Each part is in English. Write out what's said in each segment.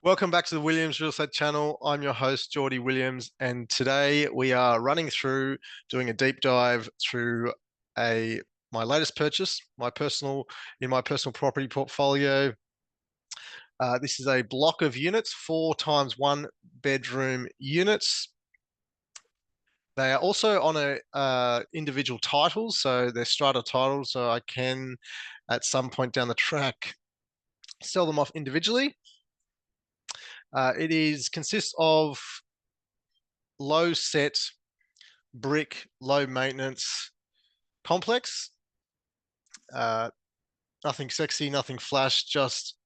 Welcome back to the Williams Real Estate Channel. I'm your host, Geordie Williams, and today we are running through doing a deep dive through a my latest purchase, my personal property portfolio. This is a block of units, 4 times 1 bedroom units. They are also on a individual titles, so they're strata titles, so I can at some point down the track sell them off individually. It consists of low set brick, low maintenance complex. Uh, Nothing sexy, nothing flash, just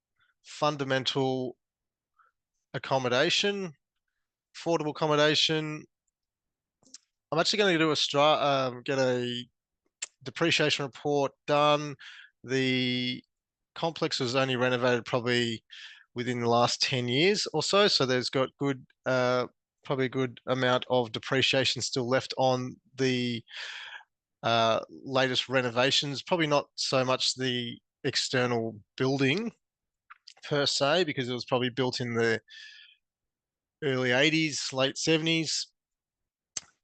fundamental accommodation, affordable accommodation. I'm actually going to do get a depreciation report done. The complex was only renovated probably within the last 10 years or so. So there's got probably a good amount of depreciation still left on the latest renovations. Probably not so much the external building per se, because it was probably built in the early 80s, late 70s.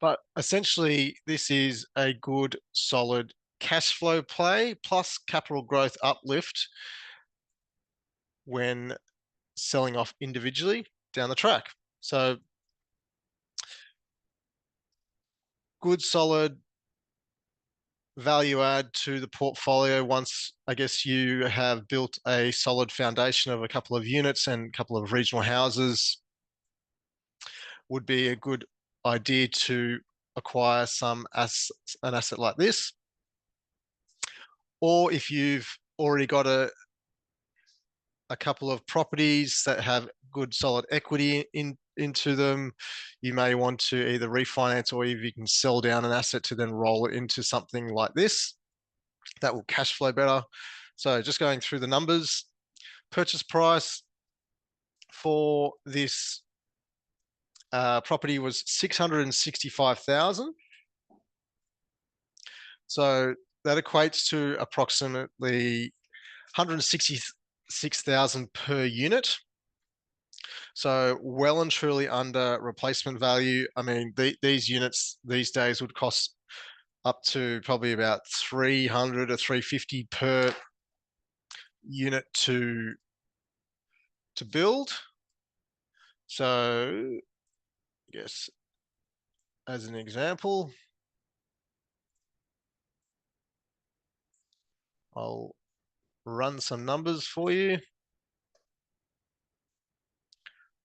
But essentially, this is a good, solid cash flow play plus capital growth uplift when selling off individually down the track. So, good, solid value add to the portfolio once, I guess, you have built a solid foundation of a couple of units and a couple of regional houses. Would be a good idea to acquire an asset like this. Or if you've already got a couple of properties that have good solid equity into them, you may want to either refinance or if you can sell down an asset to then roll it into something like this that will cash flow better. So just going through the numbers, purchase price for this property was 665,000. So that equates to approximately 166,000 per unit. So well and truly under replacement value. I mean, these units these days would cost up to probably about 300 or 350 per unit to build. So, I guess as an example, I'll run some numbers for you.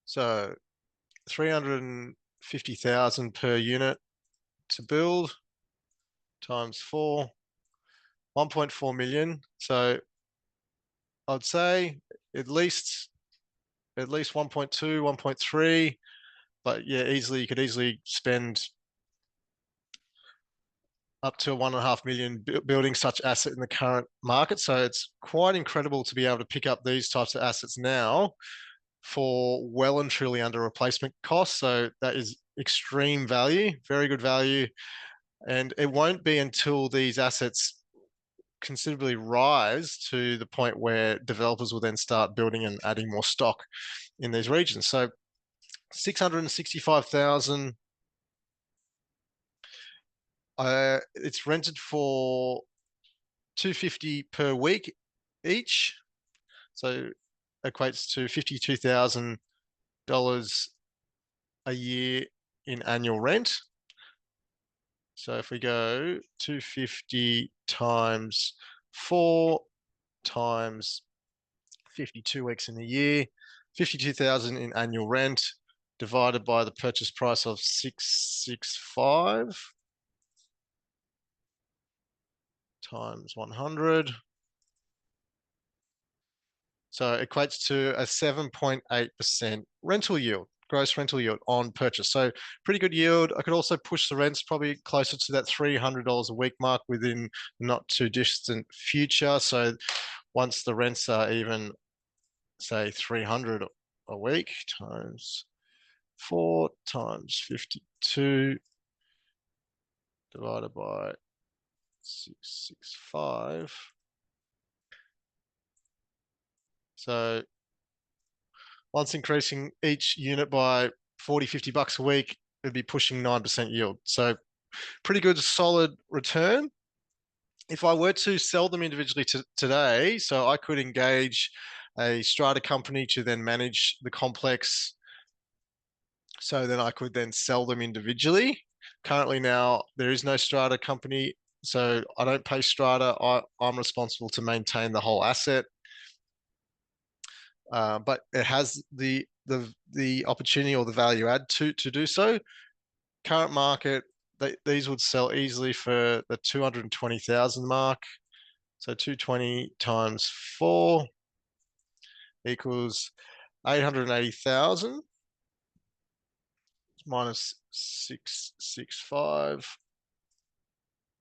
So 350,000 per unit to build times 4, 1.4 million. So I'd say at least 1.2, 1.3, but yeah, you could easily spend up to 1.5 million building such asset in the current market. So it's quite incredible to be able to pick up these types of assets now for well and truly under replacement cost. So that is extreme value, very good value. And it won't be until these assets considerably rise to the point where developers will then start building and adding more stock in these regions. So 665,000. It's rented for 250 per week each. So equates to $52,000 a year in annual rent. So if we go 250 times 4 times 52 weeks in a year, 52,000 in annual rent divided by the purchase price of 665 times 100. So it equates to a 7.8% rental yield, gross rental yield on purchase. So pretty good yield. I could also push the rents probably closer to that $300 a week mark within not too distant future. So once the rents are even, say, 300 a week times 4 times 52 divided by 665. So once increasing each unit by 40, $50 a week, it'd be pushing 9% yield. So pretty good, solid return. If I were to sell them individually today, so I could engage a strata company to then manage the complex. So then I could then sell them individually. Currently now there is no strata company, so I don't pay strata. I'm responsible to maintain the whole asset. But it has the opportunity or the value add to do so. Current market, these would sell easily for the 220,000 mark. So 220 times 4 equals 880,000 minus 665.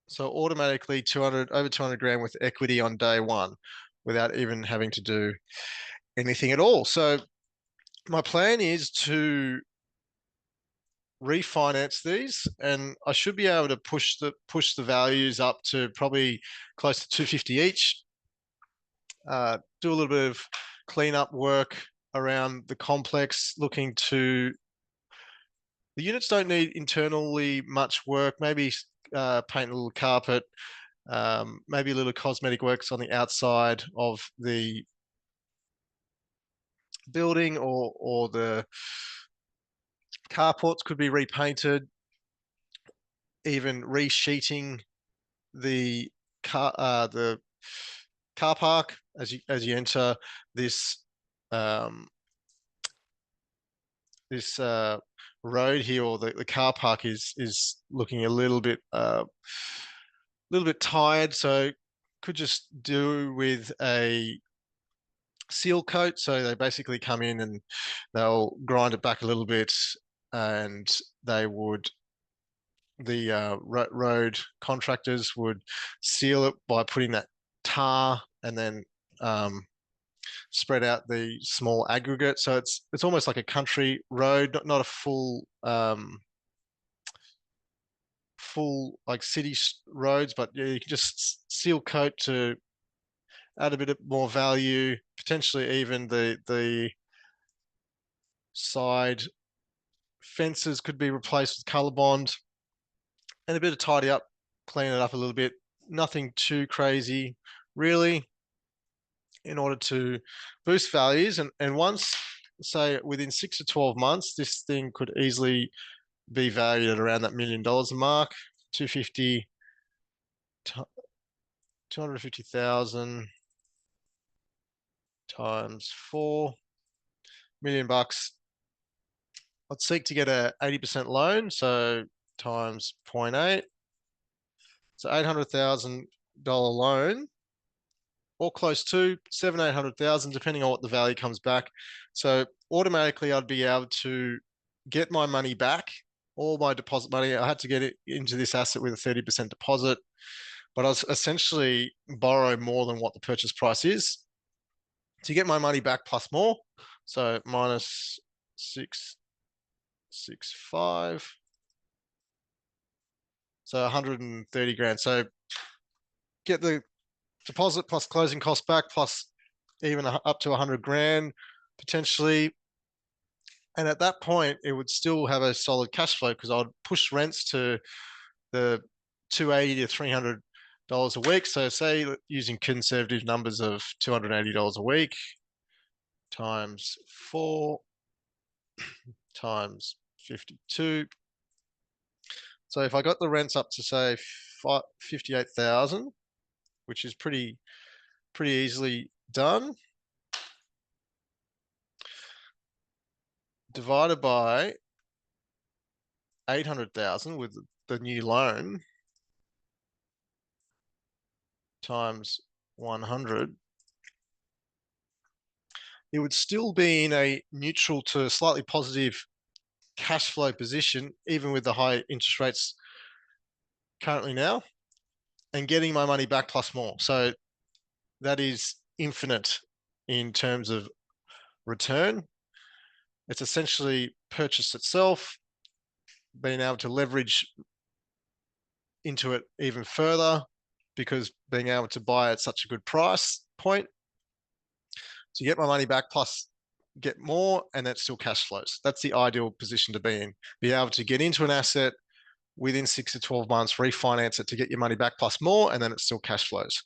So automatically 200 over 200 grand with equity on day one without even having to do anything at all. So my plan is to refinance these, and I should be able to push the values up to probably close to 250 each. Do a little bit of cleanup work around the complex, looking to the units don't need internally much work. Maybe paint a little carpet, maybe a little cosmetic works on the outside of the building, or the carports could be repainted, even resheeting the the car park as you enter this this road here, or the car park is looking a little bit tired, so could just do with a seal coat. So they basically come in and they'll grind it back a little bit, and they would the road contractors would seal it by putting that tar, and then spread out the small aggregate. So it's almost like a country road, not a full like city roads, but yeah, you can just seal coat to add a bit more value. Potentially even the side fences could be replaced with color bond, and a bit of tidy up, clean it up a little bit. Nothing too crazy, really, in order to boost values. And once, say, within 6 to 12 months, this thing could easily be valued at around that $1 million mark. 250, 250,000 times 4 million bucks. I'd seek to get a 80% loan, so times 0.8. So $800,000 loan, or close to 700,000-800,000, depending on what the value comes back. So automatically I'd be able to get my money back, all my deposit money. I had to get it into this asset with a 30% deposit, but I was essentially borrow more than what the purchase price is to get my money back plus more. So minus 665. So 130 grand. So get the deposit plus closing costs back, plus even up to 100 grand potentially. And at that point, it would still have a solid cash flow, because I'd push rents to the 280 to $300 a week. So say, using conservative numbers of $280 a week times 4 times 52. So if I got the rents up to say 58,000, which is pretty easily done, divided by 800,000 with the new loan times 100, it would still be in a neutral to slightly positive cash flow position, even with the high interest rates currently now, and getting my money back plus more. So that is infinite in terms of return. It's essentially purchased itself, being able to leverage into it even further, because being able to buy at such a good price point to get my money back plus get more, and that still cash flows. That's the ideal position to be in. Be able to get into an asset within 6 to 12 months, refinance it to get your money back plus more, and then it still cash flows.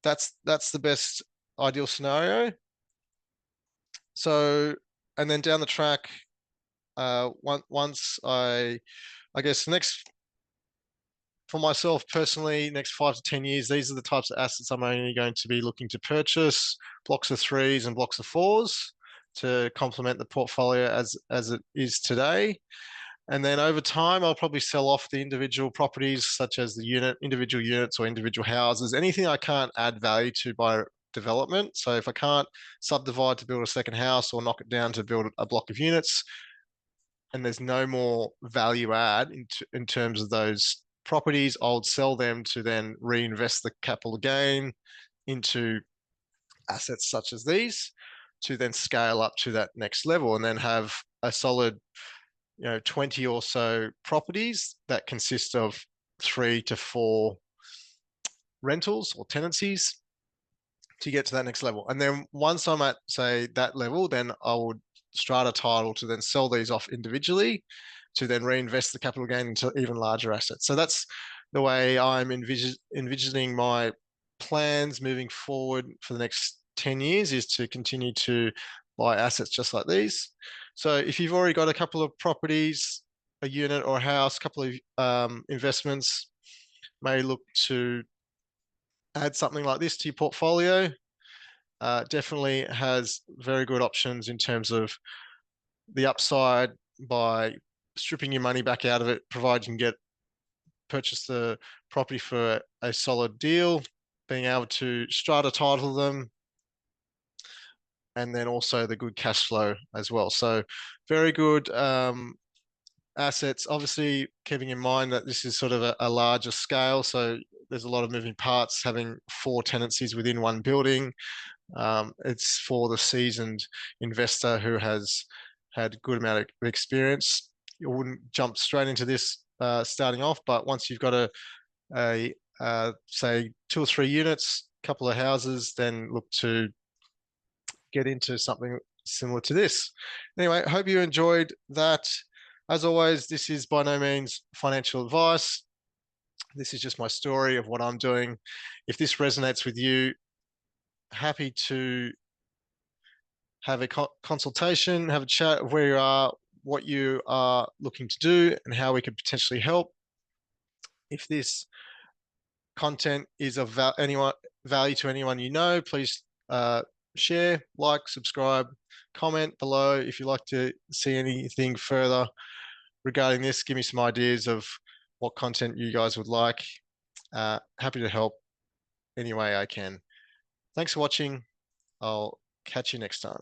That's the best ideal scenario. So, and then down the track, once I guess next for myself personally, next 5 to 10 years, these are the types of assets I'm only going to be looking to purchase: blocks of 3s and blocks of 4s to complement the portfolio as it is today. And then over time, I'll probably sell off the individual properties, such as the individual units or individual houses, anything I can't add value to by development. So if I can't subdivide to build a second house or knock it down to build a block of units, and there's no more value add in terms of those properties, I'll sell them to then reinvest the capital gain into assets such as these to then scale up to that next level and then have a solid 20 or so properties that consist of 3 to 4 rentals or tenancies to get to that next level. And then once I'm at, say, that level, then I would strata title to then sell these off individually to then reinvest the capital gain into even larger assets. So that's the way I'm envisioning my plans moving forward for the next 10 years, is to continue to buy assets just like these. So if you've already got a couple of properties, a unit or a house, a couple of investments, may look to add something like this to your portfolio. Definitely has very good options in terms of the upside by stripping your money back out of it, provided you can purchase the property for a solid deal, being able to strata title them, and then also the good cash flow as well. So very good assets, obviously keeping in mind that this is sort of a larger scale. So there's a lot of moving parts, having 4 tenancies within one building. It's for the seasoned investor who has had a good amount of experience. You wouldn't jump straight into this starting off, but once you've got a say 2 or 3 units, a couple of houses, then look to get into something similar to this. Anyway, I hope you enjoyed that. As always, this is by no means financial advice. This is just my story of what I'm doing. If this resonates with you, happy to have a consultation, have a chat of where you are, what you are looking to do, and how we could potentially help. If this content is of value to anyone you know, please share, like, subscribe, comment below. If you'd like to see anything further regarding this, give me some ideas of what content you guys would like. Happy to help any way I can. Thanks for watching. I'll catch you next time.